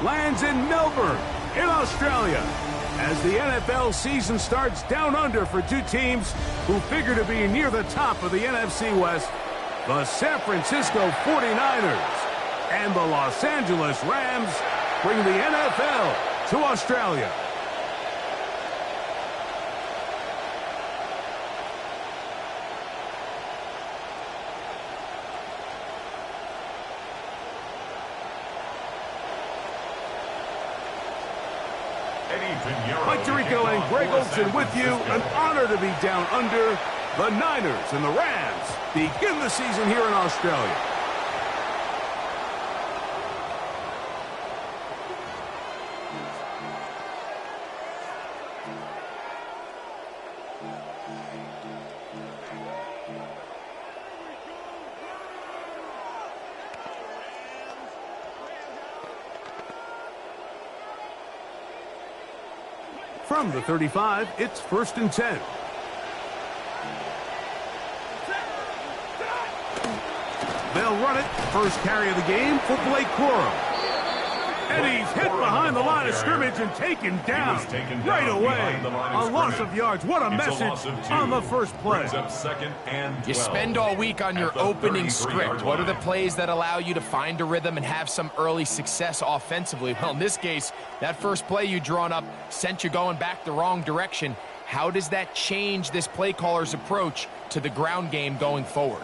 lands in Melbourne, in Australia, as the NFL season starts down under for two teams who figure to be near the top of the NFC West, the San Francisco 49ers and the Los Angeles Rams bring the NFL to Australia. Mike Tirico and Greg Olson with you. An honor to be down under. The Niners and the Rams begin the season here in Australia. From the 35, it's 1st and 10. They'll run it. First carry of the game for Blake Corum. And he's hit behind the line of scrimmage and taken down right away. A loss of yards. What a message on the first play. You spend all week on your opening script. What are the plays that allow you to find a rhythm and have some early success offensively? Well, in this case, that first play you drawn up sent you going back the wrong direction. How does that change this play caller's approach to the ground game going forward?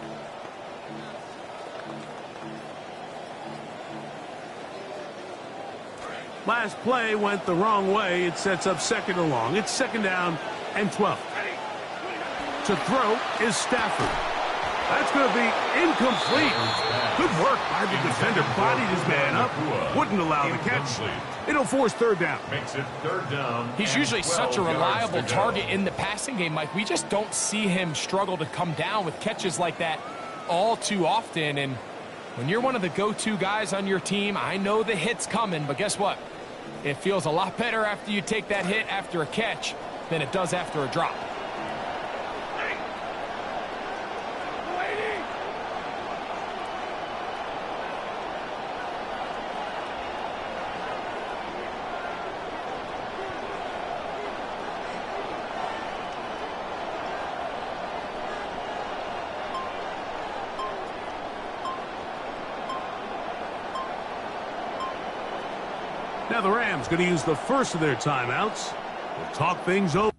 Last play went the wrong way. It sets up 2nd and long. It's 2nd down and 12. To throw is Stafford. That's going to be incomplete. Good work by the defender. Bodied his man up. Wouldn't allow the catch. It'll force 3rd down. Makes it 3rd down. He's usually such a reliable target in the passing game, Mike. We just don't see him struggle to come down with catches like that all too often. And when you're one of the go-to guys on your team, I know the hit's coming, but guess what? It feels a lot better after you take that hit after a catch than it does after a drop. Now the Rams going to use the first of their timeouts. We'll talk things over.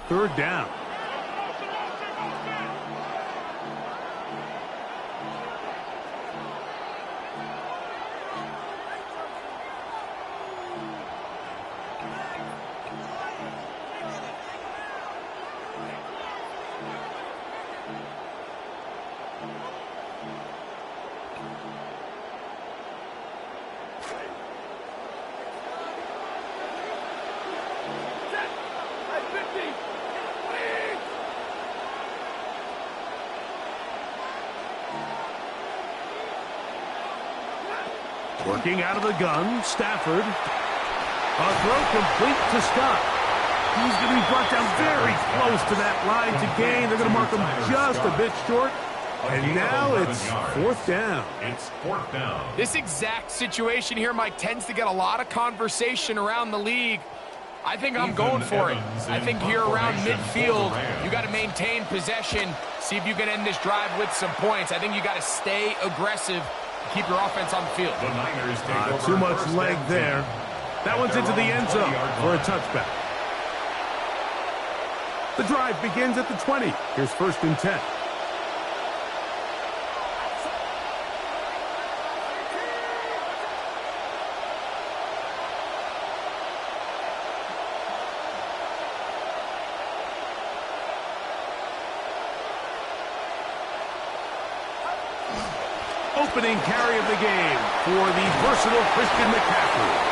Third down. Working out of the gun, Stafford. A throw complete to Scott. He's going to be brought down very close to that line to gain. They're going to mark him just a bit short. And now it's fourth down. It's fourth down. This exact situation here, Mike, tends to get a lot of conversation around the league. I think I'm going for it. I think here around midfield, you got to maintain possession, see if you can end this drive with some points. I think you got to stay aggressive, keep your offense on the field. The Niners take over too much leg there. That one's into the end zone for a touchback. The drive begins at the 20. Here's first and 10. Opening carry of the game for the versatile Christian McCaffrey.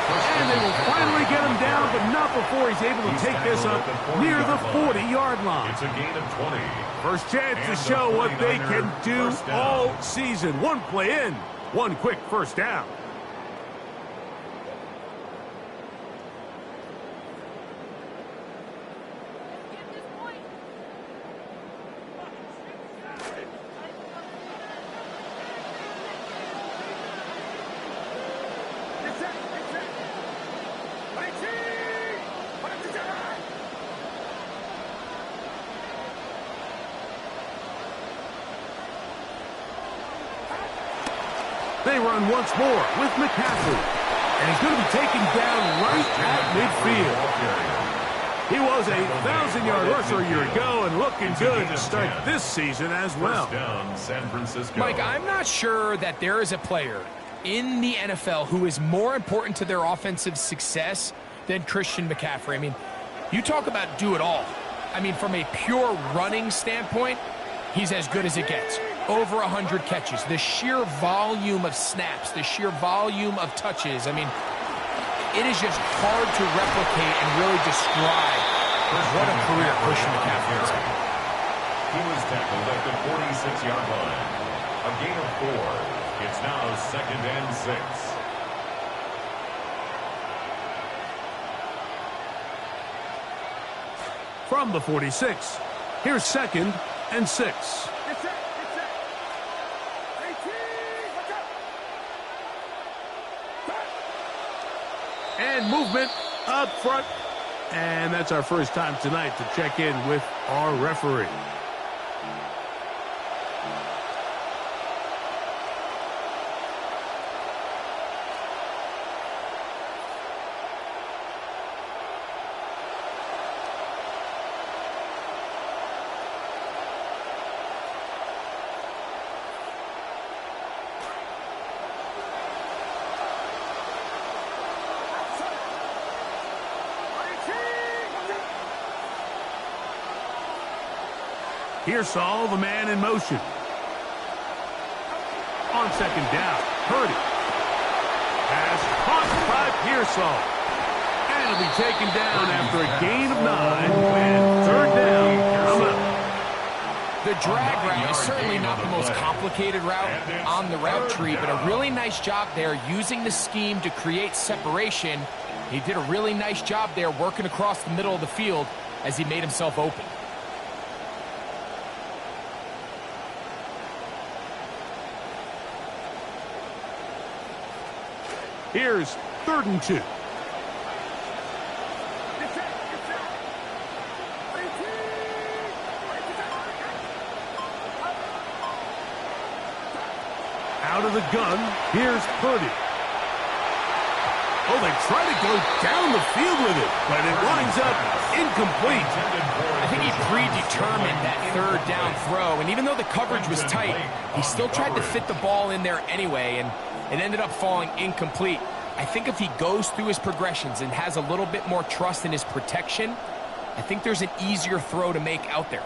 And they will finally get him down, but not before he's able to take this up near the 40-yard line. It's a gain of 20. First chance to show what they can do all season. One play in, one quick first down. They run once more with McCaffrey. And he's going to be taken down right at midfield. He was a 1,000-yard rusher a year ago and looking good to start this season as well. First down, San Francisco. Mike, I'm not sure that there is a player in the NFL who is more important to their offensive success than Christian McCaffrey. I mean, you talk about do it all. I mean, from a pure running standpoint, he's as good as it gets. Over 100 catches, the sheer volume of snaps, the sheer volume of touches. I mean, it is just hard to replicate and really describe what a career Christian McCaffrey has had. He was tackled at the 46-yard line. A gain of 4. It's now second and 6. From the 46, here's second and 6. And movement up front. And that's our first time tonight to check in with our referee. Pearsall, the man in motion. On second down, Purdy. Pass caught by Pearsall. And it'll be taken down after a gain of 9. And third down, coming up. The drag route is certainly not the most complicated route on the route tree, but a really nice job there using the scheme to create separation. He did a really nice job there working across the middle of the field as he made himself open. Here's 3rd and 2. Out of the gun, here's Purdy. Oh, they try to go down the field with it, but it winds up incomplete. I think he predetermined that 3rd down throw, and even though the coverage was tight, he still tried to fit the ball in there anyway, and it ended up falling incomplete. I think if he goes through his progressions and has a little bit more trust in his protection, I think there's an easier throw to make out there.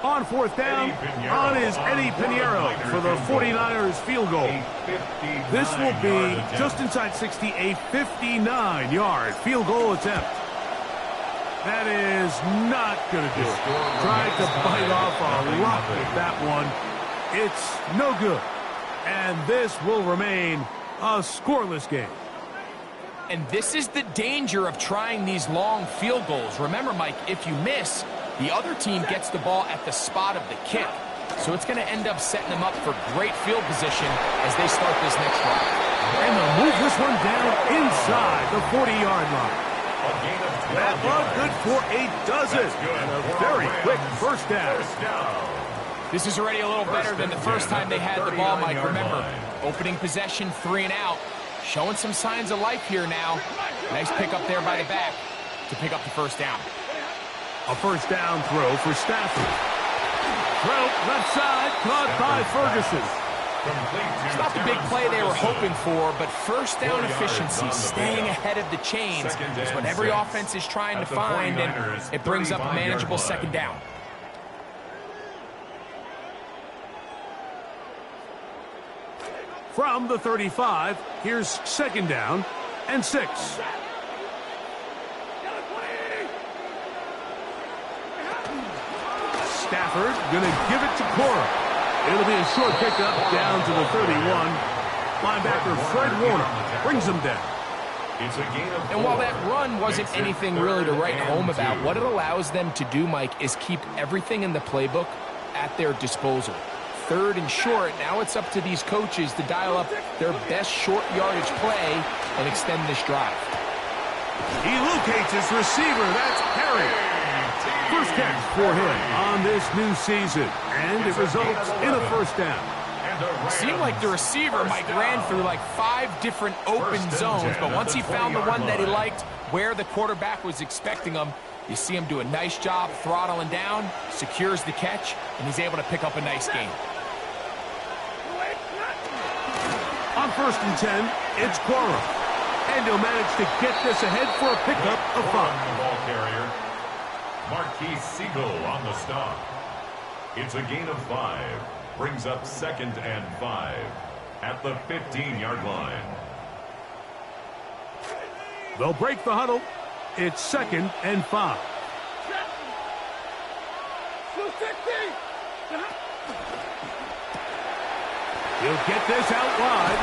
On 4th down, on is Eddie Pinheiro for the 49ers field goal. This will be just inside 60, a 59-yard field goal attempt. That is not going to do it. Tried to bite off a rock with that one. It's no good. And this will remain a scoreless game. And this is the danger of trying these long field goals. Remember, Mike, if you miss, the other team gets the ball at the spot of the kick. So it's going to end up setting them up for great field position as they start this next drive. And they'll move this one down inside the 40-yard line. That one good for a dozen. And a very quick first down. This is already a little better than the first time they had the ball, Mike. Remember, opening possession, 3 and out. Showing some signs of life here now. Nice pick up there by the back to pick up the first down. A first down throw for Stafford. Throw left side, caught by Ferguson. It's not the big play they were hoping for, but first down efficiency, staying ahead of the chains, is what every offense is trying to find, and it brings up a manageable second down. From the 35, here's 2nd down and 6. Stafford going to give it to Cora. It'll be a short pickup down to the 31. Linebacker Fred Warner brings him down. And while that run wasn't anything really to write home about, what it allows them to do, Mike, is keep everything in the playbook at their disposal. 3rd and short, now it's up to these coaches to dial up their best short yardage play and extend this drive. He locates his receiver. That's Harry. First catch for him on this new season, and it results in a first down. It seemed like the receiver, Mike, ran through like 5 different open zones, but once he found the one that he liked, where the quarterback was expecting him, you see him do a nice job throttling down, secures the catch, and he's able to pick up a nice gain. On 1st and 10, it's Cora. And he'll manage to get this ahead for a pickup of 5. The ball carrier, Marquise Siegel on the stop. It's a gain of 5. Brings up 2nd and 5 at the 15-yard line. They'll break the huddle. It's 2nd and 5. He'll get this out wide.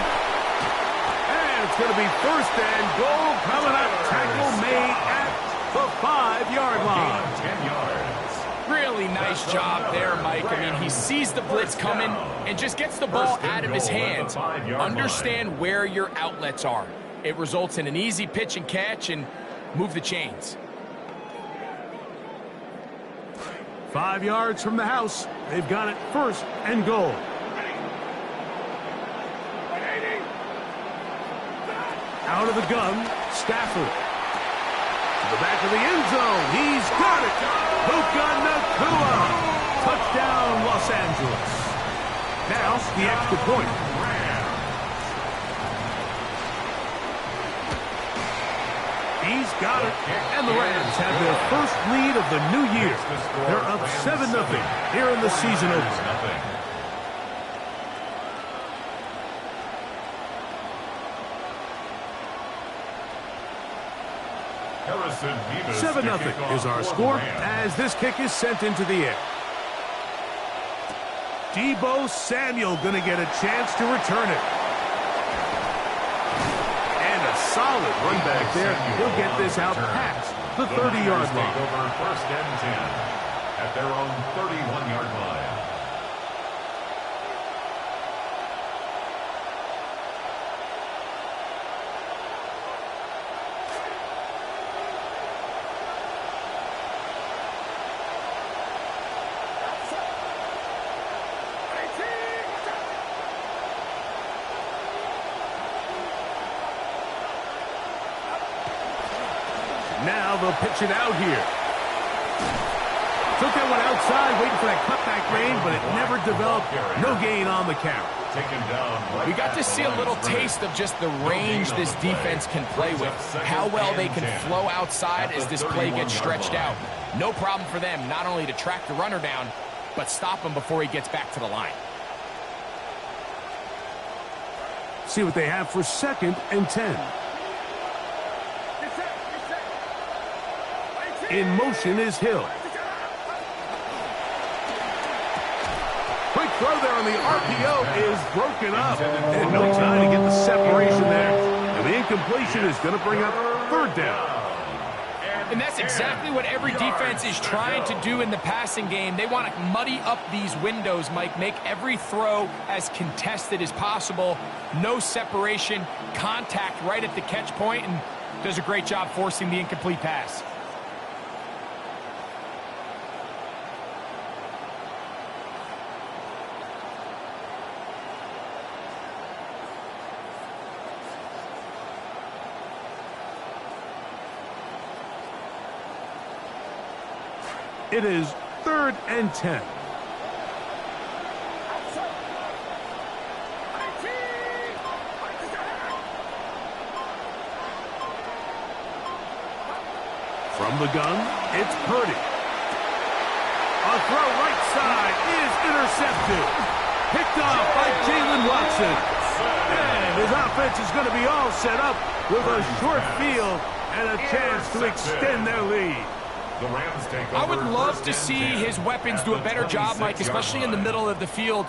And it's going to be 1st and goal coming up. Tackle made at the 5-yard line. 10 yards. Really nice job there, Mike. I mean, he sees the blitz coming and just gets the ball out of his hands. Understand where your outlets are. It results in an easy pitch and catch and move the chains. 5 yards from the house. They've got it first and goal. Out of the gun, Stafford. To the back of the end zone. He's got it. Wk1. Touchdown, Los Angeles. Now, the extra point. He's got it. And the Rams have their first lead of the new year. They're up 7-0 here in the season opener. 7-0 is our score as this kick is sent into the air. Deebo Samuel going to get a chance to return it. And a solid run back there. He'll get this out past the 30-yard line. Over first and 10 at their own 31-yard line. Now they'll pitch it out here. Took that one outside, waiting for that cutback lane, but it never developed. No gain on the carry. We got to see a little taste of just the range this defense can play with. How well they can flow outside as this play gets stretched out. No problem for them not only to track the runner down, but stop him before he gets back to the line. See what they have for 2nd and 10. In motion is Hill. Quick throw there on the RPO is broken up. And no time to get the separation there. And the incompletion is going to bring up 3rd down. And that's exactly what every defense is trying to do in the passing game. They want to muddy up these windows, Mike, make every throw as contested as possible. No separation, contact right at the catch point, and does a great job forcing the incomplete pass. It is 3rd and 10. From the gun, it's Purdy. A throw right side is intercepted. Picked off by Jalen Watson. And his offense is going to be all set up with a short field and a chance to extend their lead. I would love to see his weapons do a better job, Mike, especially in the middle of the field,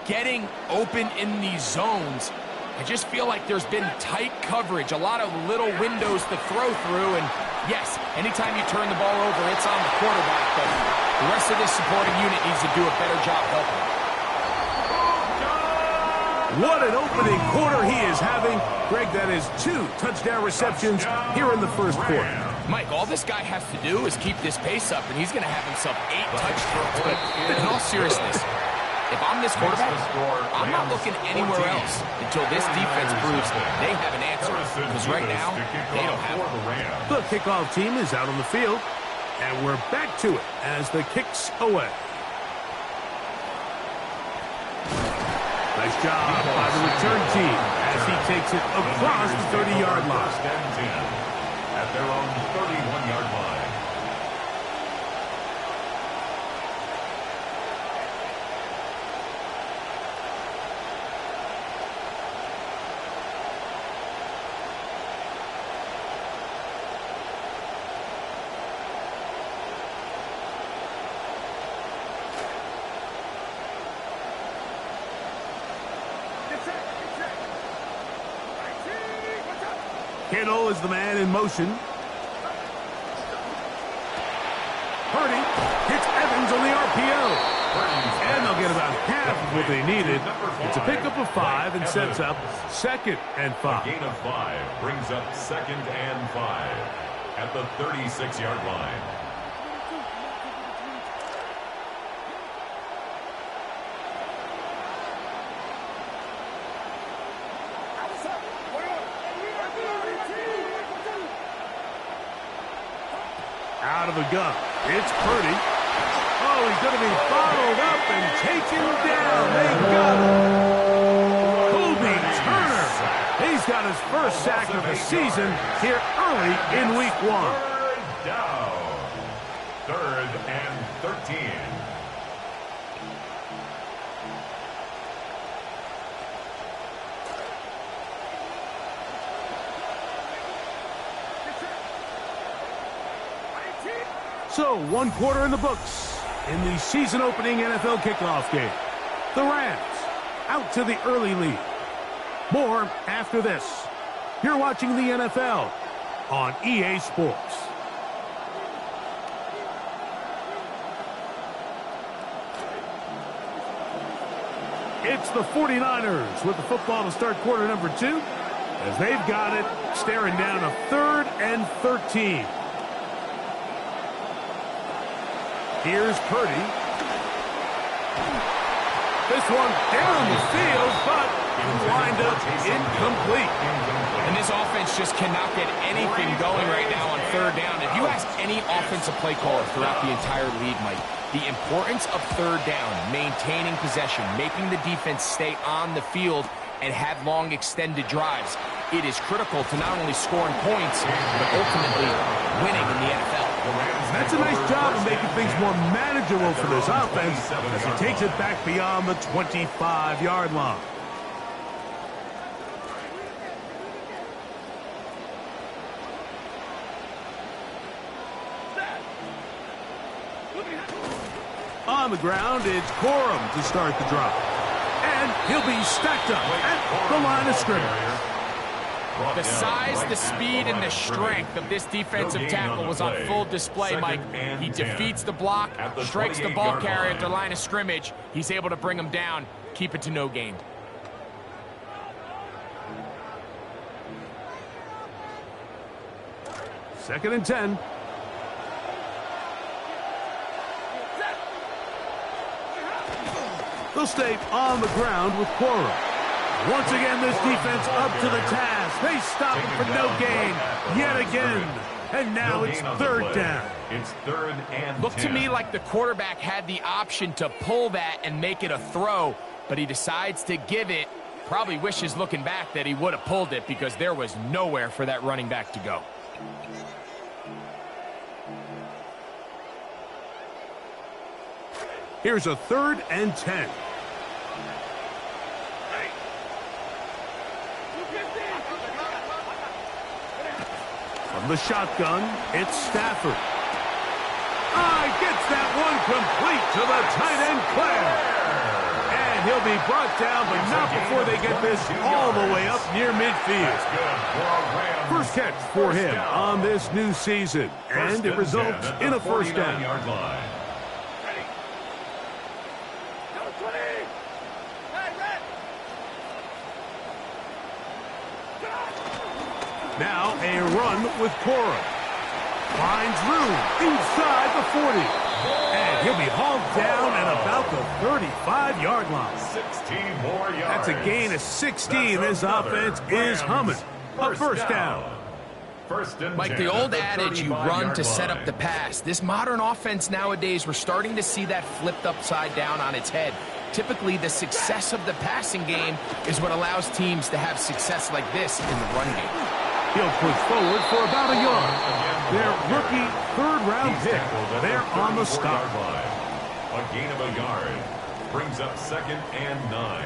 getting open in these zones. I just feel like there's been tight coverage, a lot of little windows to throw through, and yes, anytime you turn the ball over, it's on the quarterback, but the rest of this supporting unit needs to do a better job helping. What an opening quarter he is having. Greg, that is 2 touchdown receptions here in the first quarter. Mike, all this guy has to do is keep this pace up, and he's going to have himself 8 touchdowns. But in all seriousness, if I'm this quarterback, I'm not looking anywhere else until this defense proves they have an answer. Because right now, they don't have one. The kickoff team is out on the field, and we're back to it as the kick's away. Nice job by the return team as he takes it across the 30-yard line. At their own 31-yard line. Kittle is the man in motion. Purdy hits Evans on the RPO. And they'll get about half half of what they needed. It's a pickup of 5 and sets up 2nd and 5. A gain of 5 brings up 2nd and 5 at the 36-yard line. Out of the gun. It's Purdy. Oh, he's going to be bottled up and taken down. They got him. Kobe Turner. He's got his first sack of the season here early in week 1. Third down. 3rd and 13. So, 1 quarter in the books in the season-opening NFL kickoff game. The Rams out to the early lead. More after this. You're watching the NFL on EA Sports. It's the 49ers with the football to start quarter number 2 as they've got it staring down a 3rd and 13. Here's Purdy. This one down the field, but lined up incomplete. And this offense just cannot get anything going right now on 3rd down. If you ask any offensive play caller throughout the entire league, Mike, the importance of 3rd down, maintaining possession, making the defense stay on the field, and have long extended drives, it is critical to not only scoring points, but ultimately winning in the NFL. That's a nice job of making things more manageable for this offense as he takes it back beyond the 25-yard line. On the ground, it's Corum to start the drive. And he'll be stacked up at the line of scrimmage. The size, the speed, and the strength of this defensive tackle was on full display, Mike. He defeats the block, strikes the ball carrier at the line of scrimmage. He's able to bring him down, keep it to no gain. Second and 10. They'll stay on the ground with Corum. Once again, this defense up to the task. They stop him for no gain yet again. And now it's 3rd down. It's 3rd and 10. Looked to me like the quarterback had the option to pull that and make it a throw, but he decides to give it. Probably wishes looking back that he would have pulled it because there was nowhere for that running back to go. Here's a 3rd and 10. From the shotgun, it's Stafford. Gets that one complete to the tight end, Claire. And he'll be brought down, but not before they get this all the way up near midfield. First catch for him on this new season, and it results in a 1st down. Now a run with Corum. Finds room inside the 40. And he'll be hauled down at about the 35-yard line. 16 more yards. That's a gain of 16. This offense is humming. A 1st down. Mike, the old adage, you run to set up the pass. This modern offense nowadays, we're starting to see that flipped upside down on its head. Typically, the success of the passing game is what allows teams to have success like this in the run game. He'll push forward for about a yard. Their rookie 3rd-round pick. They're on the stop. A gain of a yard brings up 2nd and 9.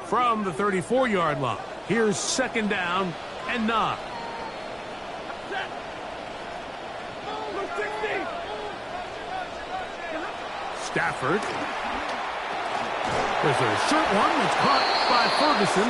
From the 34-yard line, here's 2nd down and 9. Stafford. There's a short one that's caught by Ferguson.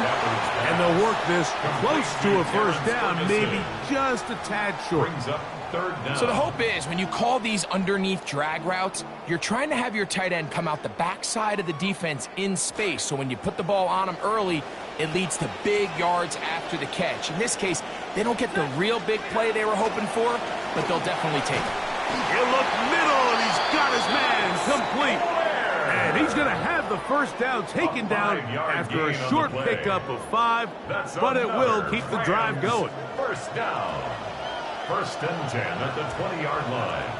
And they'll work this close to a first down, maybe just a tad short. Brings up third down. So the hope is when you call these underneath drag routes, you're trying to have your tight end come out the backside of the defense in space. So when you put the ball on him early, it leads to big yards after the catch. In this case, they don't get the real big play they were hoping for, but they'll definitely take it. You look middle, and he's got his man complete. And he's going to have the first down taken down after a short pickup of 5, but it will keep the drive going. First down. First and 10 at the 20-yard line.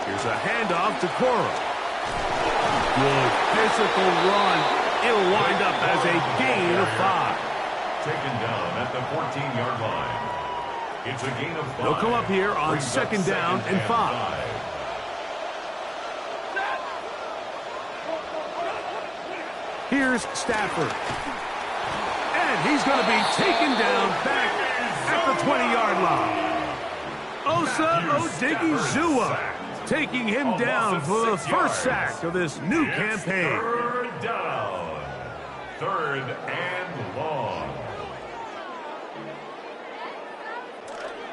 Here's a handoff to Cora. Good physical run. It'll wind up as a gain of 5. Taken down at the 14-yard line. It's a gain of 5. They'll come up here on second down and 5. Here's Stafford. And he's going to be taken down back at the 20-yard line. Osa Odigizua taking him down for the first sack of this new campaign. Third down. Third and long.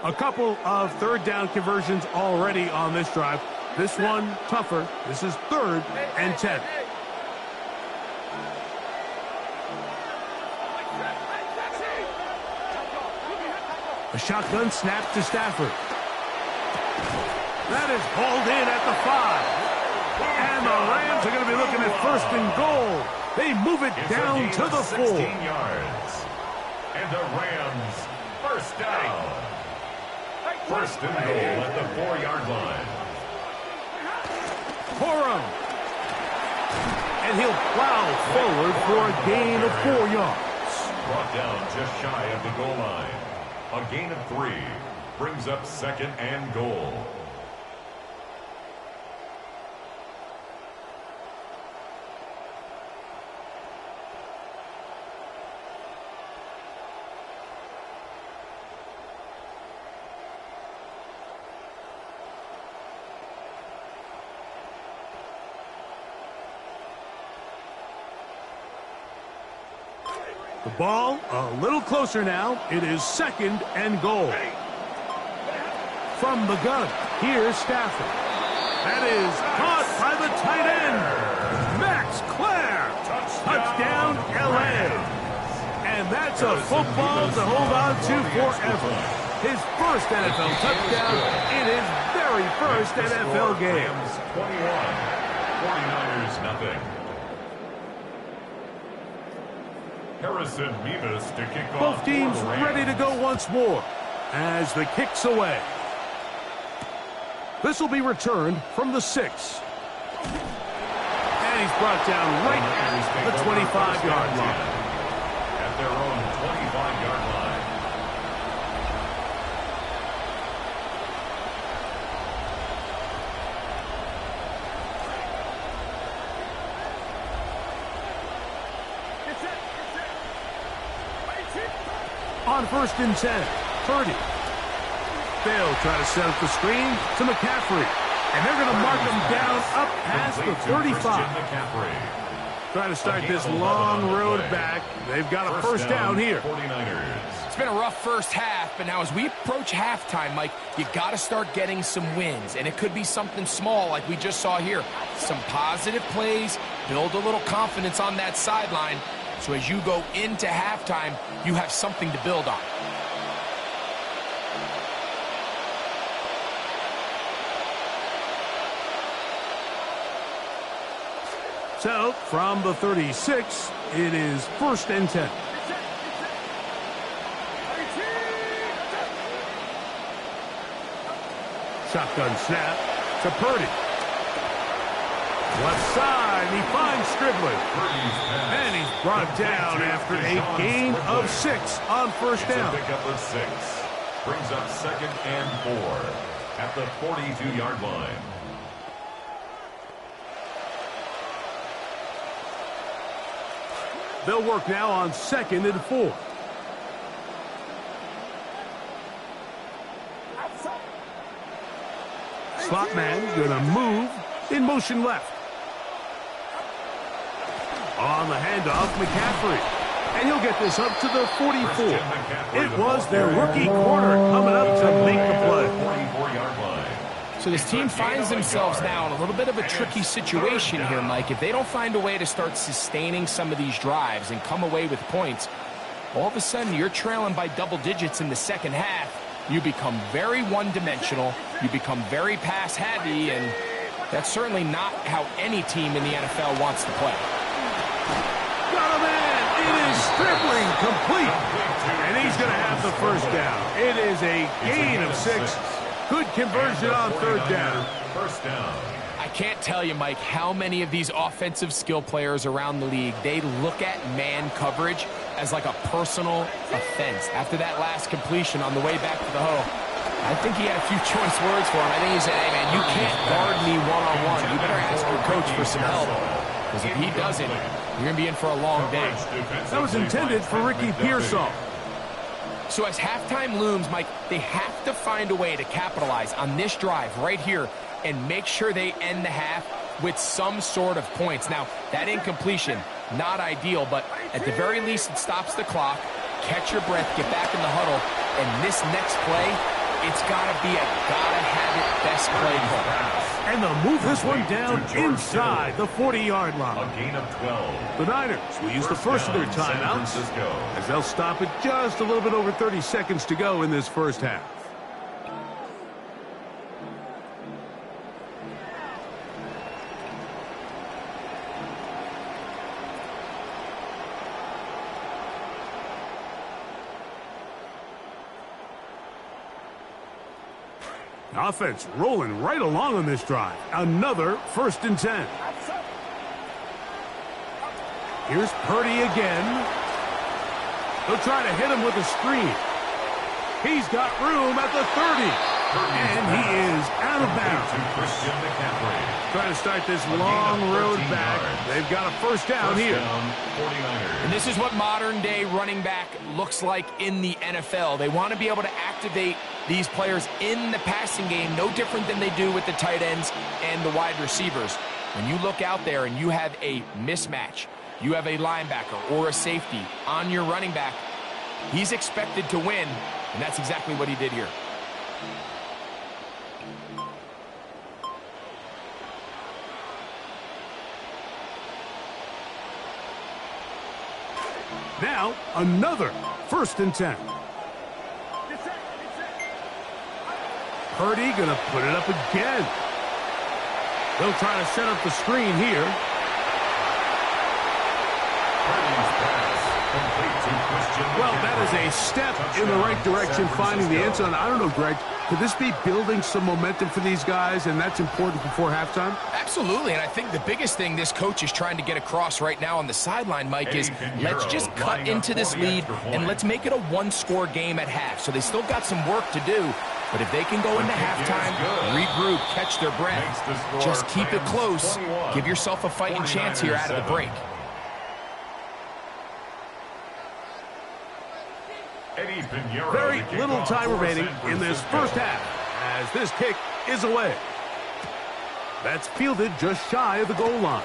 A couple of third down conversions already on this drive. This one tougher. This is 3rd and 10. A shotgun snap to Stafford. That is hauled in at the 5. And the Rams are going to be looking at 1st and goal. They move it down to the 4. 16 yards. And the Rams first down. First and goal at the 4-yard line. Corum. And he'll plow forward for a gain of 4 yards. Brought down just shy of the goal line. A gain of 3 brings up 2nd and goal. The ball a little closer now. It is 2nd and goal. From the gun, here's Stafford. That is caught by the tight end, Max Clare. Touchdown, L.A. And that's a football to hold on to forever. His first NFL touchdown in his very first NFL game. 21, 49ers nothing. Harrison Mevis to kick off. Both teams ready to go once more as the kick's away. This will be returned from the 6. And he's brought down right at the 25-yard line. At their own 25-yard line. On 1st and 10, Purdy. They'll try to set up the screen to McCaffrey. And they're going to mark him down up past the 35. Trying to start this long road back. They've got a first down here. 49ers. It's been a rough first half, but now as we approach halftime, Mike, you got to start getting some wins. And it could be something small like we just saw here. Some positive plays, build a little confidence on that sideline. So as you go into halftime, you have something to build on. So, from the 36, it is 1st and 10. Shotgun snap to Purdy. Left side, he finds Strickland. And he's brought down after a gain of 6 on first down. It's a pickup of 6. Brings up 2nd and 4 at the 42-yard line. They'll work now on 2nd and 4. Slot man gonna move in motion left. On the handoff, McCaffrey. And he'll get this up to the 44. It was their rookie corner coming up to make the play. 44-yard line. So this team finds themselves now in a little bit of a tricky situation here, Mike. If they don't find a way to start sustaining some of these drives and come away with points, all of a sudden you're trailing by double digits in the second half. You become very one-dimensional. You become very pass-heavy, and that's certainly not how any team in the NFL wants to play. Got him in. It is dribbling complete. And he's going to have the first down. It is a gain of 6. Good conversion on third down. First down. I can't tell you, Mike, how many of these offensive skill players around the league, they look at man coverage as like a personal offense. After that last completion on the way back to the huddle, I think he had a few choice words for him. I think he said, hey, man, you can't guard me one-on-one. You better ask your coach for some help. Because if he doesn't, you're going to be in for a long day. That was intended for Ricky Pearsall. So as halftime looms, Mike, they have to find a way to capitalize on this drive right here and make sure they end the half with some sort of points. Now, that incompletion, not ideal, but at the very least, it stops the clock. Catch your breath, get back in the huddle, and this next play, it's got to be a gotta-have-it best play call. And they'll move this one down inside the 40-yard line. A gain of 12. The Niners will use the first of their timeouts as they'll stop it just a little bit over 30 seconds to go in this first half. Offense rolling right along on this drive. Another 1st and 10. Here's Purdy again. They'll try to hit him with a screen. He's got room at the 30. And he is out of bounds. Trying to start this long road back. They've got a first down here. And this is what modern-day running back looks like in the NFL. They want to be able to activate these players in the passing game, no different than they do with the tight ends and the wide receivers. When you look out there and you have a mismatch, you have a linebacker or a safety on your running back, he's expected to win, and that's exactly what he did here. Now, another 1st and 10. Purdy going to put it up again. They'll try to set up the screen here. Well, that is a step in the right direction, finding the end zone. I don't know, Greg, could this be building some momentum for these guys, and that's important before halftime? Absolutely, and I think the biggest thing this coach is trying to get across right now on the sideline, Mike, is let's just cut into this lead and let's make it a one-score game at half. So they still got some work to do, but if they can go into halftime, regroup, catch their breath, just keep it close, give yourself a fighting chance here out of the break. Very little time remaining in this first half as this kick is away. That's fielded just shy of the goal line.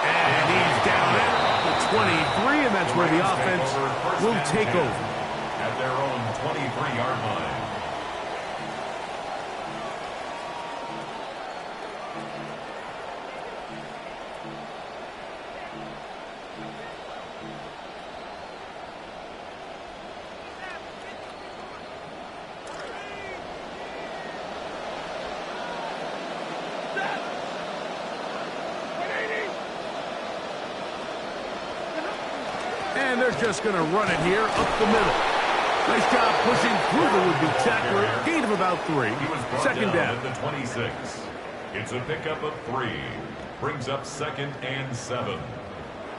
And he's down at the 23, and that's where the offense will take over. At their own 23-yard line. And they're just going to run it here up the middle. Nice job pushing through the would-be tackler. Gain of about 3. Second down. At the 26. It's a pickup of 3. Brings up 2nd and 7.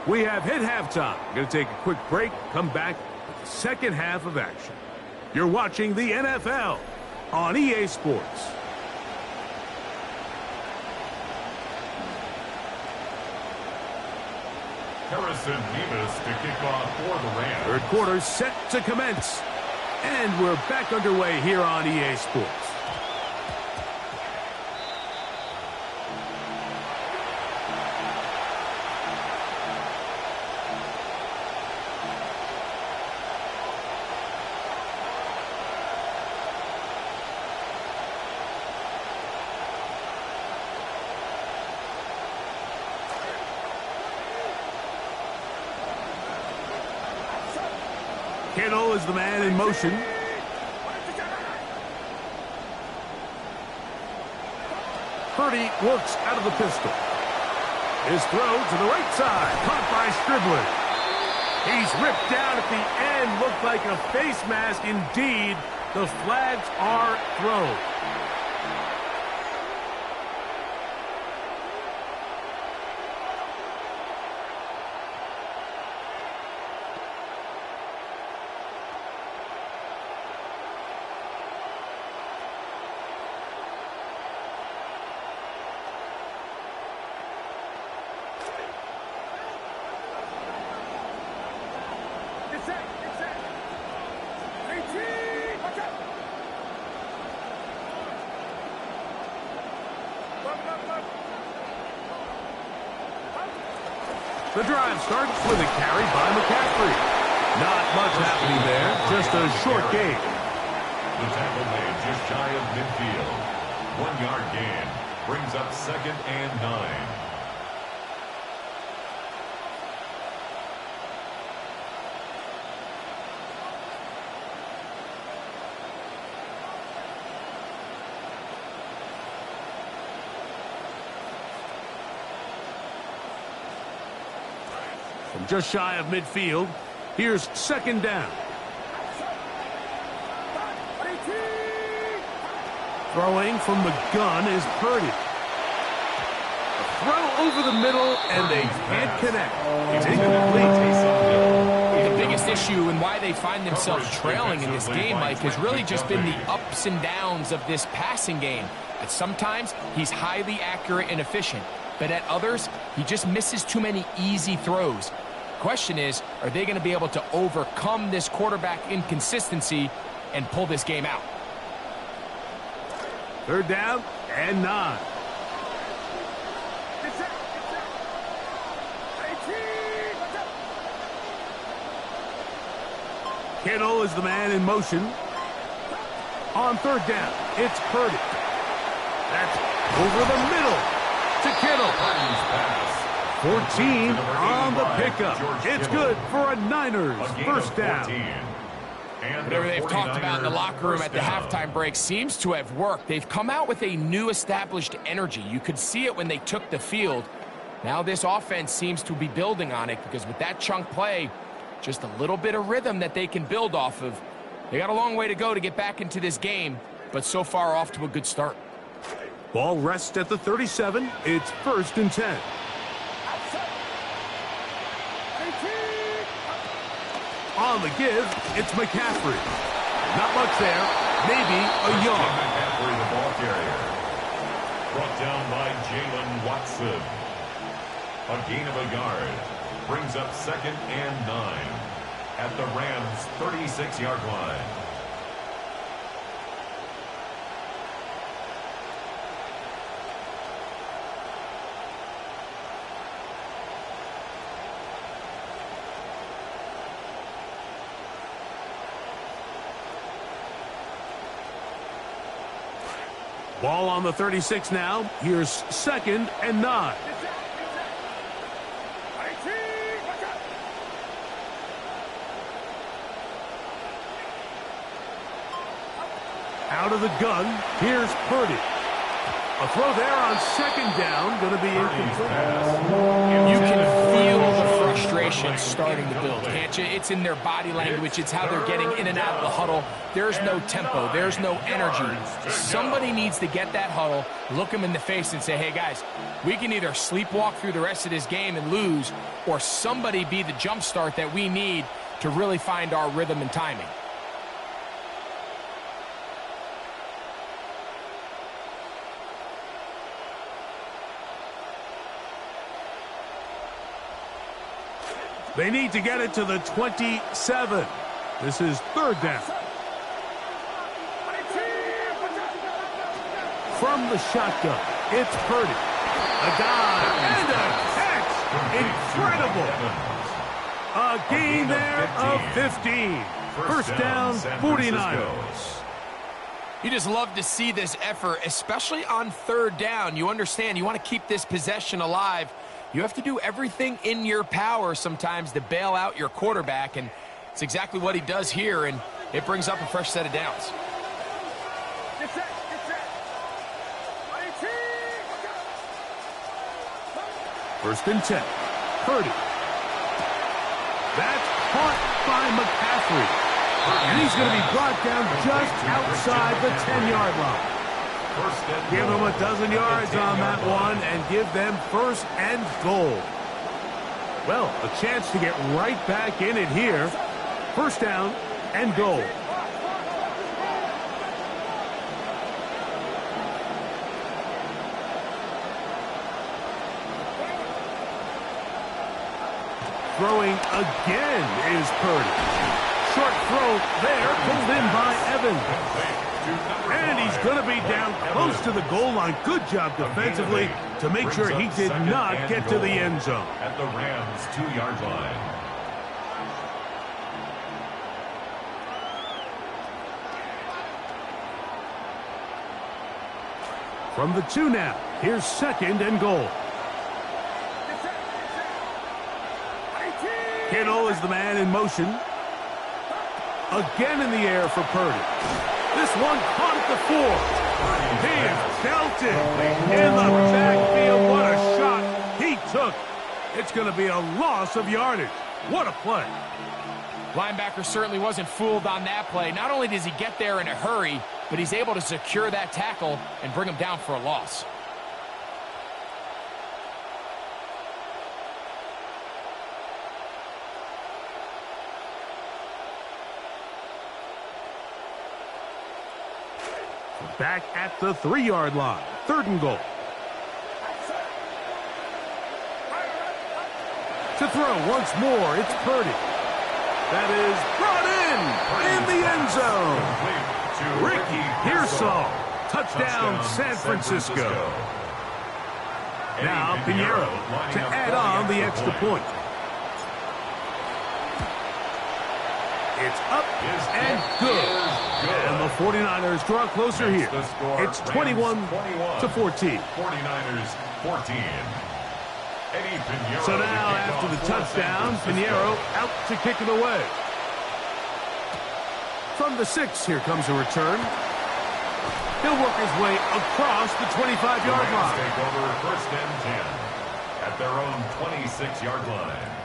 We have hit halftime. Going to take a quick break. Come back with the second half of action. You're watching the NFL on EA Sports. Harrison Nevis to kick off for the Rams. Third quarter set to commence. And we're back underway here on EA Sports. Kittle is the man in motion. Purdy works out of the pistol. His throw to the right side, caught by Stribbler. He's ripped down at the end, looked like a face mask indeed. The flags are thrown. The drive starts with a carry by McCaffrey. Not much happening there, just a short gain. The tackle made just shy of midfield. 1 yard gain brings up 2nd and 9. From just shy of midfield, here's 2nd down. Throwing from the gun is Purdy. A throw over the middle, and they can't connect. It's incomplete. The biggest issue and why they find themselves trailing in this game, Mike, has really just been the ups and downs of this passing game. At sometimes, he's highly accurate and efficient. But at others, he just misses too many easy throws. Question is, are they going to be able to overcome this quarterback inconsistency and pull this game out? 3rd down and 9. Kittle is the man in motion. On 3rd down, it's Purdy. That's over the middle to Kittle. 14 on the pickup. It's good for a Niners first down. Whatever they've talked about in the locker room at the halftime break seems to have worked. They've come out with a new established energy. You could see it when they took the field. Now this offense seems to be building on it because with that chunk play, just a little bit of rhythm that they can build off of. They got a long way to go to get back into this game, but so far off to a good start. Ball rests at the 37. It's 1st and 10. On the give, it's McCaffrey. Not much there. Maybe a yard. McCaffrey, the ball carrier. Brought down by Jalen Watson. A gain of a yard. Brings up 2nd and 9. At the Rams' 36-yard line. Ball on the 36 now. Here's 2nd and 9. Out of the gun. Here's Purdy. A throw there on 2nd down. Going to be incomplete. You can feel the frustration starting to build, can't you? It's in their body language. It's how they're getting in and out of the huddle. There's no tempo. There's no energy. Somebody needs to get that huddle, look them in the face and say, hey, guys, we can either sleepwalk through the rest of this game and lose, or somebody be the jump start that we need to really find our rhythm and timing. They need to get it to the 27. This is 3rd down. From the shotgun, it's Purdy. A dive and a catch. Incredible. A gain there of 15. First down, 49ers. You just love to see this effort, especially on 3rd down. You understand, you want to keep this possession alive. You have to do everything in your power sometimes to bail out your quarterback, and It's exactly what he does here, and it brings up a fresh set of downs. Get set. First and 10. Purdy. That's caught by McCaffrey. And he's going to be brought down just outside the 10-yard line. Give them a dozen yards on that one and give them first and goal. Well, a chance to get right back in it here. First down and goal. Throwing again is Purdy. Short throw there, pulled in by Evans. And he's going to be down close to the goal line. Good job defensively to make sure he did not get to the end zone. At the Rams' 2-yard line. From the 2 now, here's second and goal. Kittle is the man in motion. Again in the air for Purdy. This one caught at the 4. He is belted in the backfield. What a shot he took. It's going to be a loss of yardage. What a play. Linebacker certainly wasn't fooled on that play. Not only does he get there in a hurry, but he's able to secure that tackle and bring him down for a loss. Back at the 3-yard line. Third and goal. To throw once more, it's Purdy. That is brought in the end zone. Ricky Pearsall. Touchdown, San Francisco. Now Pinheiro to add on the extra point. It's up and good. And the 49ers draw closer here. It's 21-14. 49ers 14. So now after the touchdown, Pinheiro out to kick it away. From the 6, here comes a return. He'll work his way across the 25-yard line. Take over first and 10 at their own 26-yard line.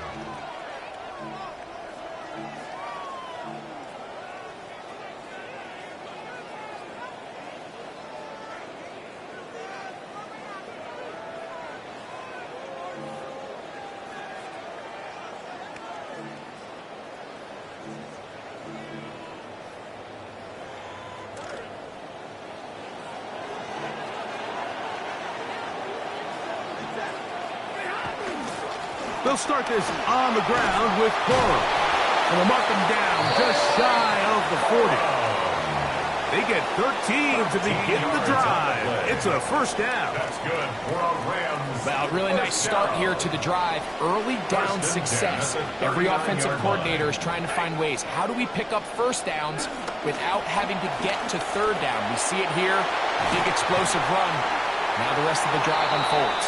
They'll start this on the ground with Cora. And they'll mark them down just shy of the 40. They get 13 to begin the drive. It's a first down. That's good for a Rams. Well, really nice start here to the drive. Early down success. Every offensive coordinator is trying to find ways. How do we pick up first downs without having to get to third down? We see it here. Big explosive run. Now the rest of the drive unfolds.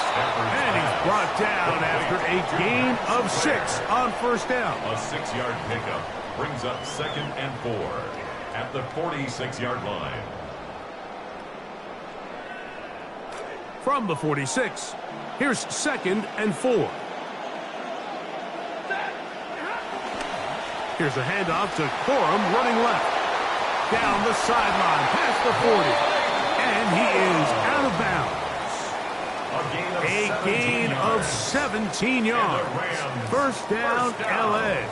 And he's brought down after a gain of 6 on first down. A 6-yard pickup brings up second and 4 at the 46-yard line. From the 46, here's second and 4. Here's a handoff to Corum running left. Down the sideline, past the 40. And he is out of bounds. A gain of 17 yards. First down, L.A.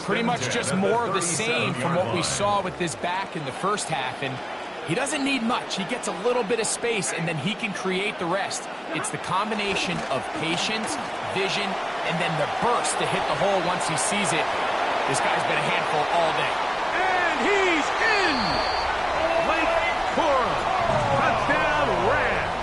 Pretty much just more of the same from what we saw with this back in the first half. And he doesn't need much. He gets a little bit of space, and then he can create the rest. It's the combination of patience, vision, and then the burst to hit the hole once he sees it. This guy's been a handful all day. And he's in! Blake Corum. Touchdown, Rams.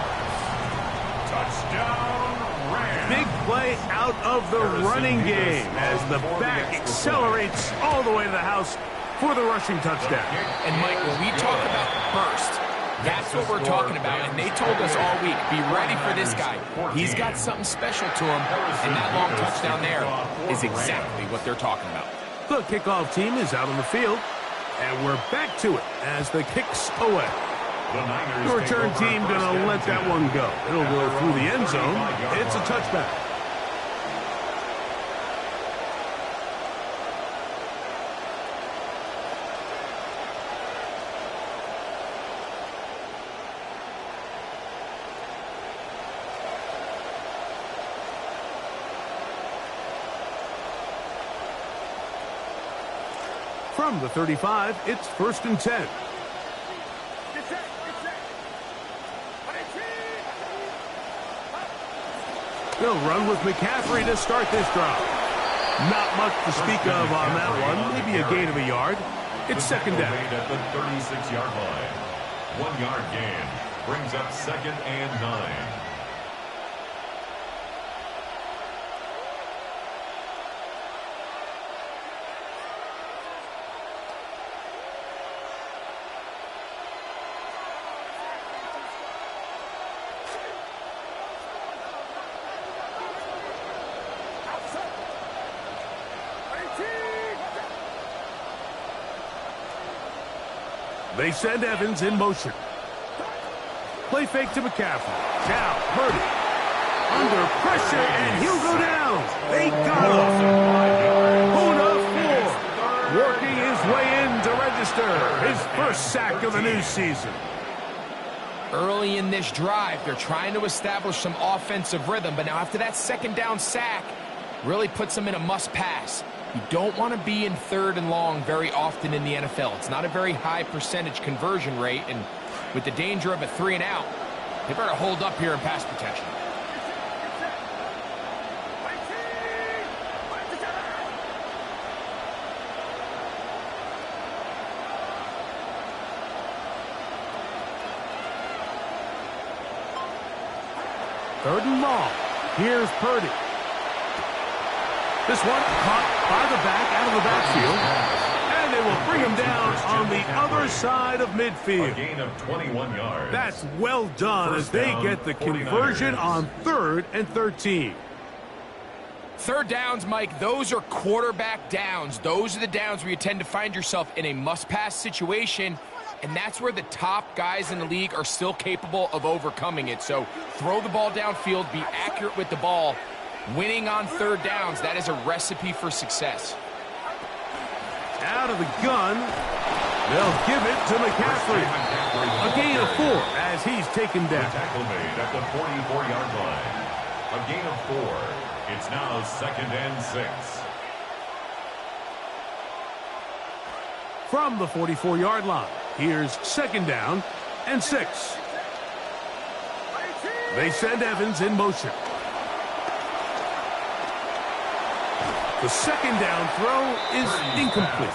Touchdown, Rams. Big play out of the running game as the back accelerates all the way to the house for the rushing touchdown. And, Mike, when we talk about burst, that's what we're talking about. And they told us all week, be ready for this guy. He's got something special to him, and that long touchdown there is exactly what they're talking about. The kickoff team is out on the field, and we're back to it as the kick's away. The return team going to let that one go. It'll go through the end zone. It's a touchback. From the 35, it's 1st and 10. They'll run with McCaffrey to start this drive. Not much to speak of on that one. Maybe a gain of a yard. It's 2nd down. At the 36-yard line. 1 yard gain brings up 2nd and 9. They send Evans in motion. Play fake to McCaffrey. Now, Purdy. Under pressure, and he'll go down. They got him. Puna 4. Working his way in to register his first sack of the new season. Early in this drive, they're trying to establish some offensive rhythm, but now after that 2nd down sack, really puts them in a must-pass. You don't want to be in 3rd and long very often in the NFL. It's not a very high percentage conversion rate, and with the danger of a 3 and out, they better hold up here in pass protection. Third and long. Here's Purdy. This one caught by the back out of the backfield. And they will bring him down on the other side of midfield. A gain of 21 yards. That's well done as they get the conversion on 3rd and 13. 3rd downs, Mike, those are quarterback downs. Those are the downs where you tend to find yourself in a must-pass situation, and that's where the top guys in the league are still capable of overcoming it. So throw the ball downfield, be accurate with the ball. Winning on 3rd downs, that is a recipe for success. Out of the gun, they'll give it to McCaffrey. A gain of 4 as he's taken down. The tackle made at the 44-yard line. A gain of 4. It's now 2nd and 6. From the 44-yard line, here's 2nd down and 6. They send Evans in motion. The 2nd down throw is incomplete.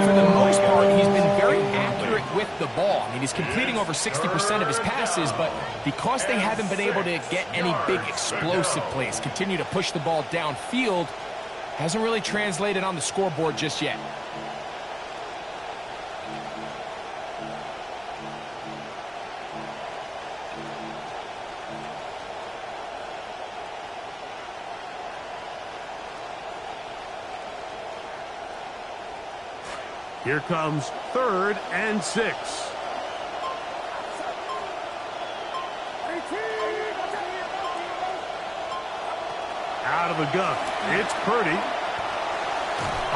For the most part, he's been very accurate with the ball. I mean, he's completing over 60% of his passes, but because they haven't been able to get any big explosive plays, continue to push the ball downfield, hasn't really translated on the scoreboard just yet. Here comes 3rd and 6. Out of the gun. It's Purdy.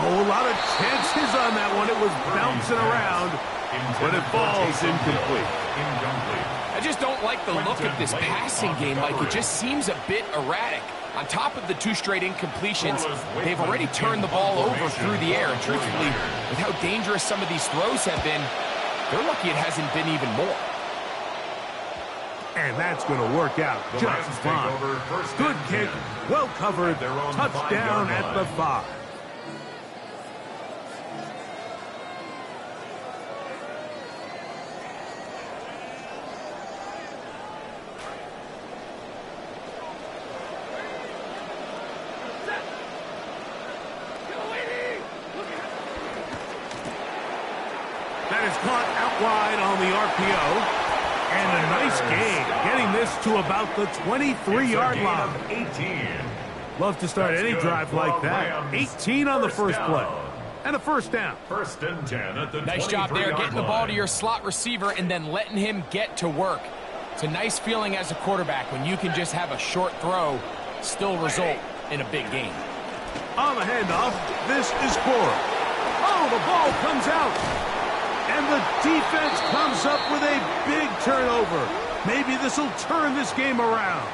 Oh, a lot of chances on that one. It was bouncing around, but it falls incomplete. I just don't like the look of this passing game, Mike. It just seems a bit erratic. On top of the 2 straight incompletions, they've already turned the ball over through the air. And truthfully, with how dangerous some of these throws have been, they're lucky it hasn't been even more. And that's going to work out just fine. Good kick, well covered, touchdown at the 5. That is caught out wide on the RPO. And a nice gain, getting this to about the 23-yard line. 18. Love to start any drive like that. 18 on the first play. And a first down. First and 10 at the nice job there, getting the ball to your slot receiver and then letting him get to work. It's a nice feeling as a quarterback when you can just have a short throw still result in a big game. On the handoff, this is Cora. Oh, the ball comes out. And the defense comes up with a big turnover. Maybe this will turn this game around.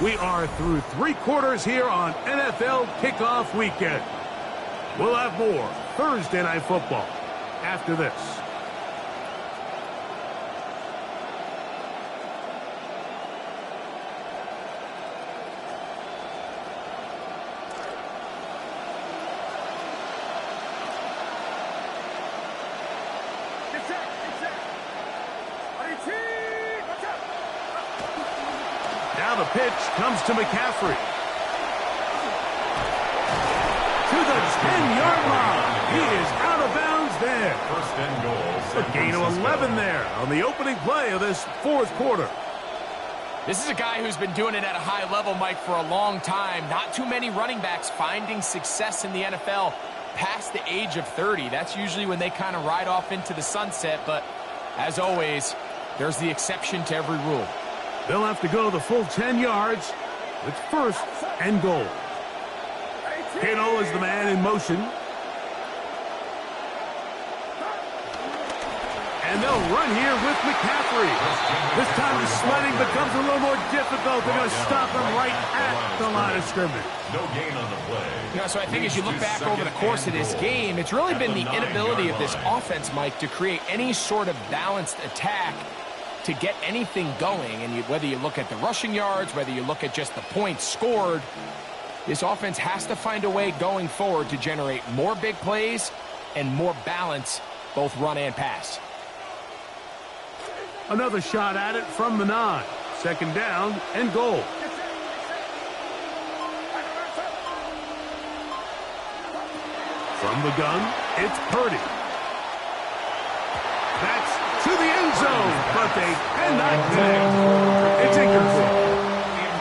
We are through 3 quarters here on NFL Kickoff Weekend. We'll have more Thursday Night Football after this. Now the pitch comes to McCaffrey. To the 10-yard line. He is out of bounds there. First and goal. A gain of 11 there on the opening play of this 4th quarter. This is a guy who's been doing it at a high level, Mike, for a long time. Not too many running backs finding success in the NFL past the age of 30. That's usually when they kind of ride off into the sunset, but as always, there's the exception to every rule. They'll have to go the full 10 yards. It's first and goal. Kittle is the man in motion. And they'll run here with McCaffrey. This time the sledding becomes a little more difficult. They're going to stop him right at the line of scrimmage. No gain on the play. You know, so I think as you look back over the course of this game, it's really been the inability of this offense, Mike, to create any sort of balanced attack to get anything going. And whether you look at the rushing yards, whether you look at just the points scored, this offense has to find a way going forward to generate more big plays and more balance, both run and pass. Another shot at it from the 9. Second down and goal. From the gun, it's Purdy. That's to the end zone, but they cannot connect. It's incomplete.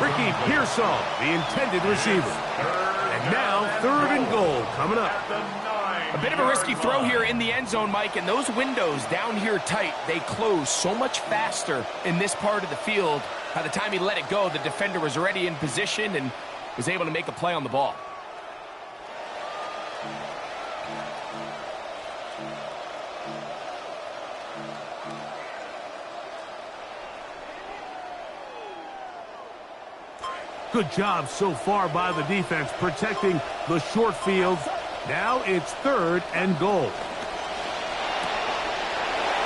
Ricky Pearsall, the intended receiver. And now 3rd and goal coming up. A bit of a risky throw here in the end zone, Mike, and those windows down here tight, they close so much faster in this part of the field. By the time he let it go, the defender was already in position and was able to make a play on the ball. Good job so far by the defense protecting the short field. Now it's 3rd and goal.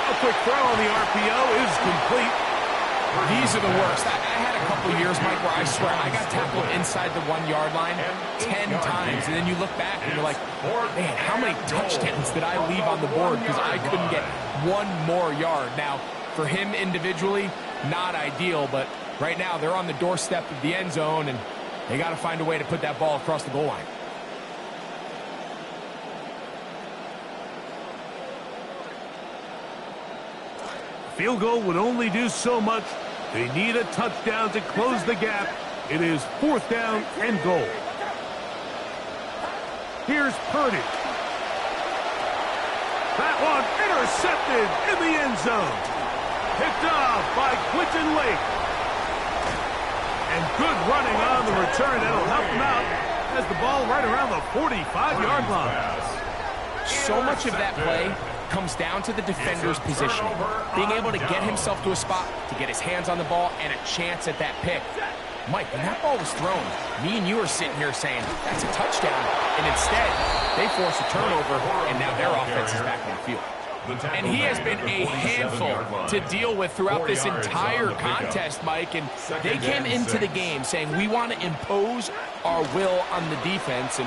A quick throw on the RPO is complete. These are the worst. I had a couple years, Mike, where I swear I got tackled inside the 1-yard line 10 times. And then you look back and you're like, man, how many touchdowns did I leave on the board because I couldn't get 1 more yard? Now, for him individually, not ideal, but right now they're on the doorstep of the end zone, and they got to find a way to put that ball across the goal line. Field goal would only do so much. They need a touchdown to close the gap. It is 4th down and goal. Here's Purdy. That one intercepted in the end zone. Picked off by Quinton Lake. And good running on the return. That'll help him out as the ball right around the 45-yard line. So much of that play comes down to the defender's positioning. Being able to get himself to a spot, to get his hands on the ball, and a chance at that pick. Mike, when that ball was thrown, me and you are sitting here saying, that's a touchdown. And instead, they force a turnover, and now their offense is back on the field. And he has been a handful to deal with throughout this entire contest, Mike. And they came into the game saying, we want to impose our will on the defense, and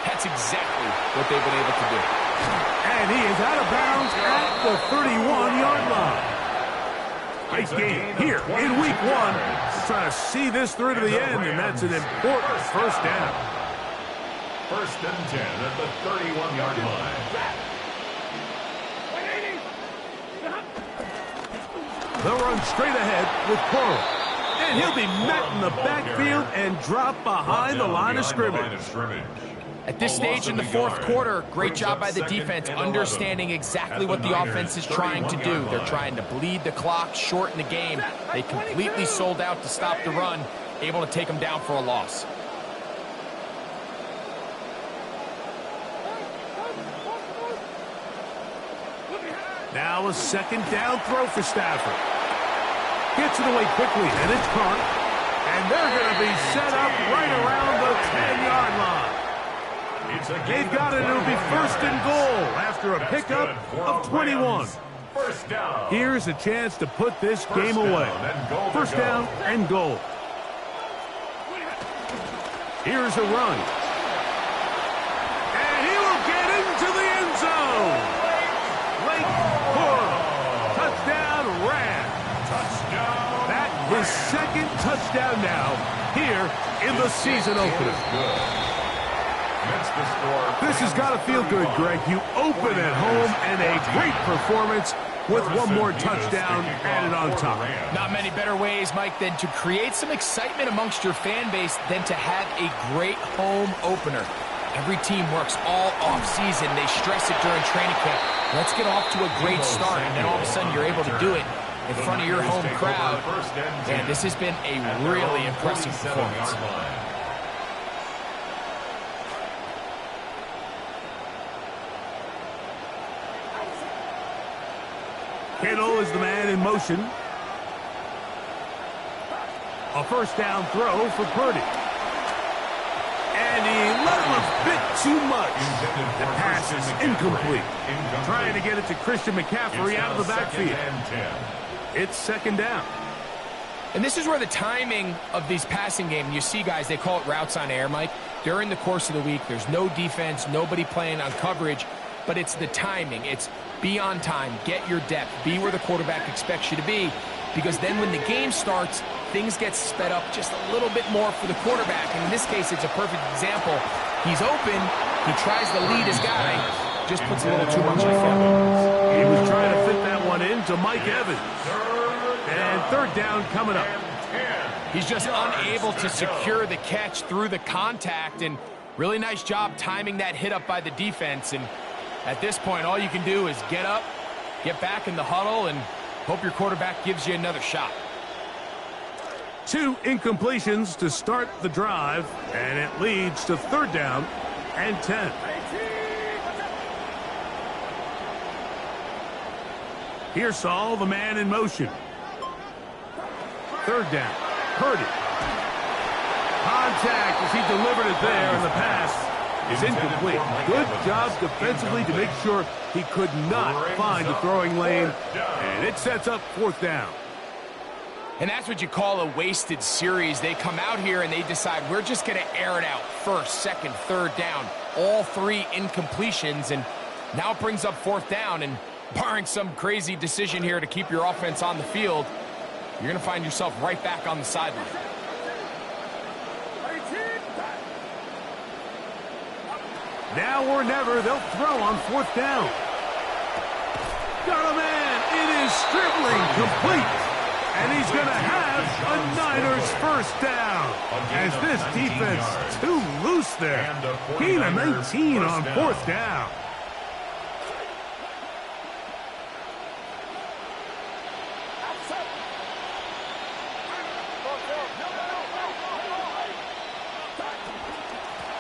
that's exactly what they've been able to do. And he is out of bounds at the 31-yard line. Nice game here in week 1. Trying to see this through to the end, and that's an important first down. First and 10 at the 31-yard line. They'll run straight ahead with Coral. And he'll be met in the backfield and dropped behind the line of scrimmage. At this stage in the fourth quarter, great job by the defense, understanding exactly what the offense is trying to do. They're trying to bleed the clock, shorten the game. They completely sold out to stop the run, able to take them down for a loss. Now a second down throw for Stafford. Gets it away quickly, and it's caught. And they're going to be set up right around the 10-yard line. They've got it. It'll be first and goal after a pickup of 21. Here's a chance to put this game away. First down and goal. Here's a run. And he will get into the end zone. Late Coral. Touchdown, Rams. That his second touchdown now here in the season opener. This has got to feel good, Greg. You open at home and a great performance with one more touchdown added on top. Not many better ways, Mike, than to create some excitement amongst your fan base than to have a great home opener. Every team works all off-season. They stress it during training camp. Let's get off to a great start, and then all of a sudden you're able to do it in front of your home crowd. And this has been a really impressive performance. Kittle is the man in motion. A first down throw for Purdy. And he let him a bit too much. The pass is incomplete. Trying to get it to Christian McCaffrey out of the backfield. It's second down. And this is where the timing of these passing games, you see guys, they call it routes on air, Mike. During the course of the week, there's no defense, nobody playing on coverage, but it's the timing. It's be on time, get your depth, be where the quarterback expects you to be, because then when the game starts, things get sped up just a little bit more for the quarterback. And in this case, it's a perfect example. He's open, he tries to lead his guy, just puts a little too much in front. He was trying to fit that one into Mike Evans. And third down coming up. He's just unable to secure the catch through the contact, and really nice job timing that hit up by the defense. And at this point, all you can do is get up, get back in the huddle, and hope your quarterback gives you another shot. 2 incompletions to start the drive, and it leads to third down and 10. Here's Saul, the man in motion. Third down. Purdy. Contact as he delivered it there, and the pass is incomplete. Good job defensively to make sure he could not find the throwing lane, and it sets up fourth down. And that's what you call a wasted series. They come out here and they decide we're just going to air it out. First, second, third down. All 3 incompletions, and now it brings up fourth down. And barring some crazy decision here to keep your offense on the field, you're going to find yourself right back on the sideline. Now or never, they'll throw on fourth down. Got a man. It is Stribling complete. And he's going to have a Niners first down. As this defense too loose there. Gain of 19 on fourth down.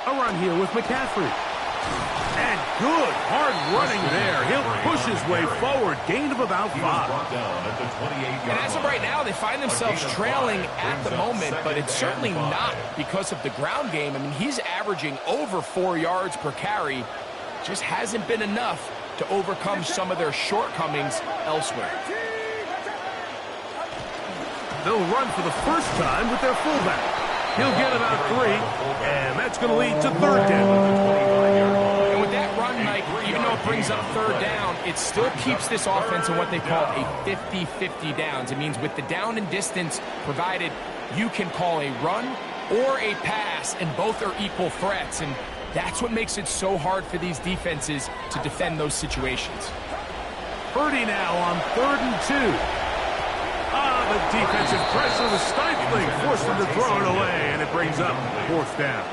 A run here with McCaffrey. And good hard running there. He'll push his way forward. Gain of about 5. And as of right now, they find themselves trailing at the moment, but it's certainly not because of the ground game. I mean, he's averaging over 4 yards per carry. Just hasn't been enough to overcome some of their shortcomings elsewhere. They'll run for the first time with their fullback. He'll get about 3, and that's going to lead to third down. And with that run, Mike, even though it brings up third down, it still keeps this offense in what they call a 50-50 downs. It means with the down and distance provided, you can call a run or a pass, and both are equal threats. And that's what makes it so hard for these defenses to defend those situations. Purdy now on 3rd and 2. The defensive pressure was stifling, forced him to throw it away, and it brings up 4th down.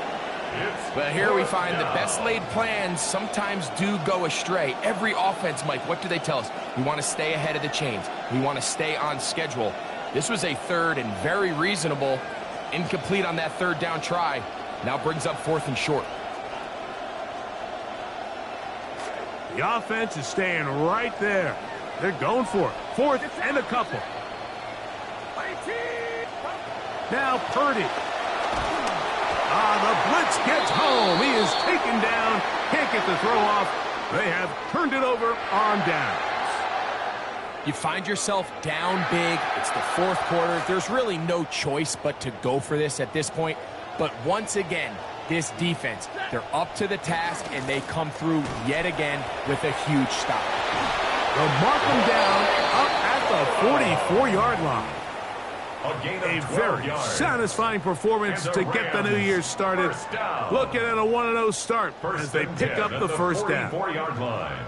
Well, here we find the best laid plans sometimes do go astray. Every offense, Mike, what do they tell us? We want to stay ahead of the chains. We want to stay on schedule. This was a 3rd and very reasonable. Incomplete on that 3rd down try. Now brings up 4th and short. The offense is staying right there. They're going for it. 4th and a couple. Now Purdy. The blitz gets home. He is taken down. Can't get the throw off. They have turned it over on downs. You find yourself down big. It's the 4th quarter. There's really no choice but to go for this at this point. But once again, this defense, they're up to the task, and they come through yet again with a huge stop. They'll mark them down up at the 44-yard line. A very satisfying performance to get the new year started. Looking at a 1-0 start as they pick up the 1st down. 44-yard line.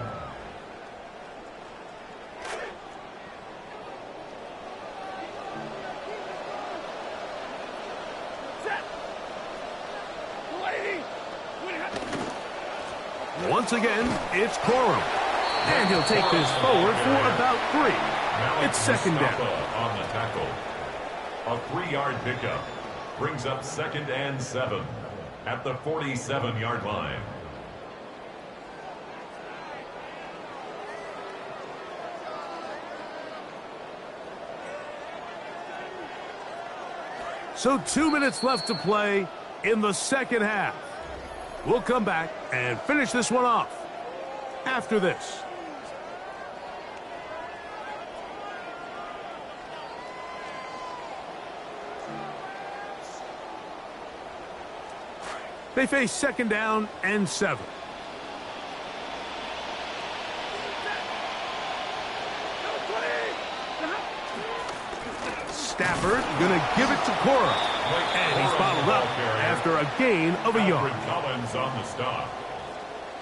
Once again, it's Corum. And he'll take this forward for about 3. It's 2nd down. On the tackle. A 3-yard pickup brings up 2nd and 7 at the 47-yard line. So 2 minutes left to play in the 2nd half. We'll come back and finish this one off after this. They face 2nd down and 7. Stafford going to give it to Cora. And he's bottled up after a gain of a yard. Collins on the stop.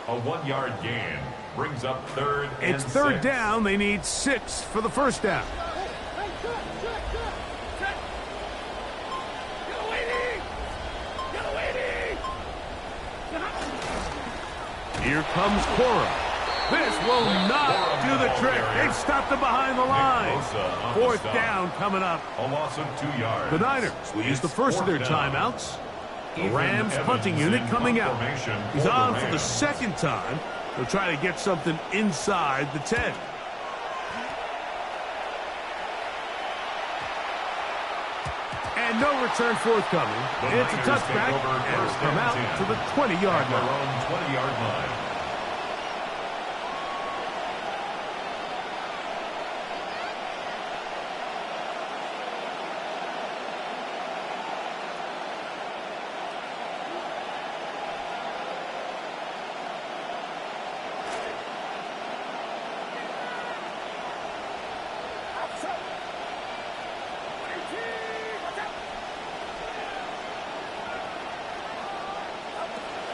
A 1-yard gain brings up 3rd and It's 3rd 6. down. They need 6 for the 1st down. Here comes Cora. This will not do the trick. They've stopped him behind the line. 4th down coming up. A loss of 2 yards. The Niners will use the first of their timeouts. The Rams punting unit coming out. He's on for the 2nd time. They'll try to get something inside the 10. And no return forthcoming. It's a touchback, and it'll come out to the 20-yard line. Their own 20-yard line.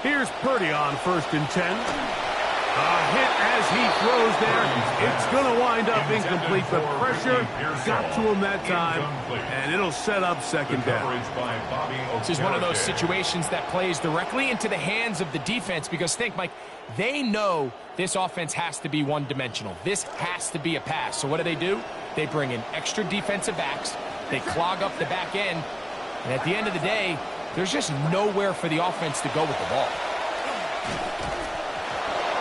Here's Purdy on 1st and 10. A hit as he throws there. It's going to wind up incomplete. The pressure got to him that time, and it'll set up 2nd down. This is one of those situations that plays directly into the hands of the defense because think, Mike, they know this offense has to be one-dimensional. This has to be a pass. So what do? They bring in extra defensive backs. They clog up the back end. And at the end of the day, there's just nowhere for the offense to go with the ball.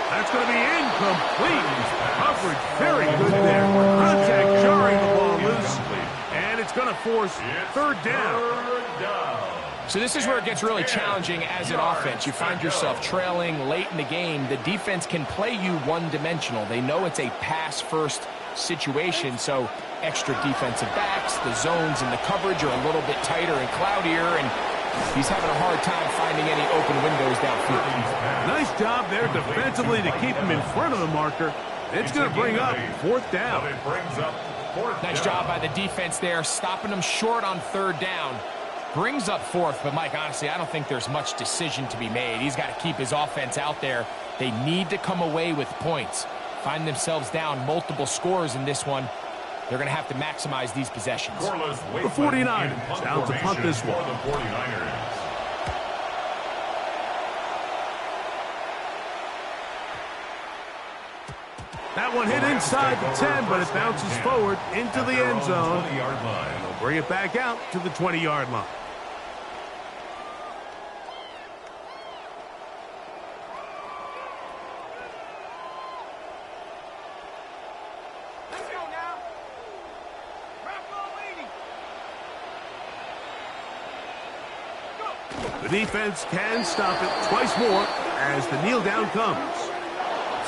That's going to be incomplete. Coverage very good there. Contact jarring the ball loose. And it's going to force 3rd down. So this is where it gets really challenging as an offense. You find yourself trailing late in the game. The defense can play you one-dimensional. They know it's a pass-first situation, so extra defensive backs, the zones and the coverage are a little bit tighter and cloudier, and he's having a hard time finding any open windows downfield. Nice job there defensively to keep him in front of the marker. It's going to bring up 4th down. Nice job by the defense there, stopping him short on 3rd down. Brings up 4th, but Mike, honestly, I don't think there's much decision to be made. He's got to keep his offense out there. They need to come away with points. Find themselves down multiple scores in this one. they're going to have to maximize these possessions. The 49ers out to punt this one. The 49ers. That one hit inside the 10, but it bounces forward into the end zone. And they'll bring it back out to the 20-yard line. The defense can stop it twice more as the kneel down comes.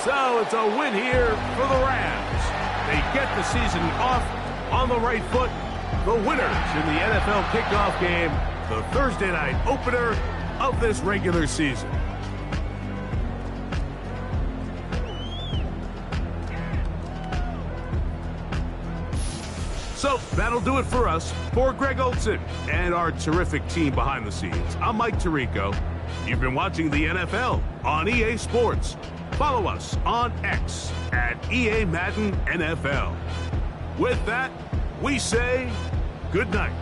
So it's a win here for the Rams. They get the season off on the right foot. The winners in the NFL kickoff game, the Thursday night opener of this regular season. So that'll do it for us. For Greg Olson and our terrific team behind the scenes, I'm Mike Tirico. You've been watching the NFL on EA Sports. Follow us on X at EA Madden NFL. With that, we say good night.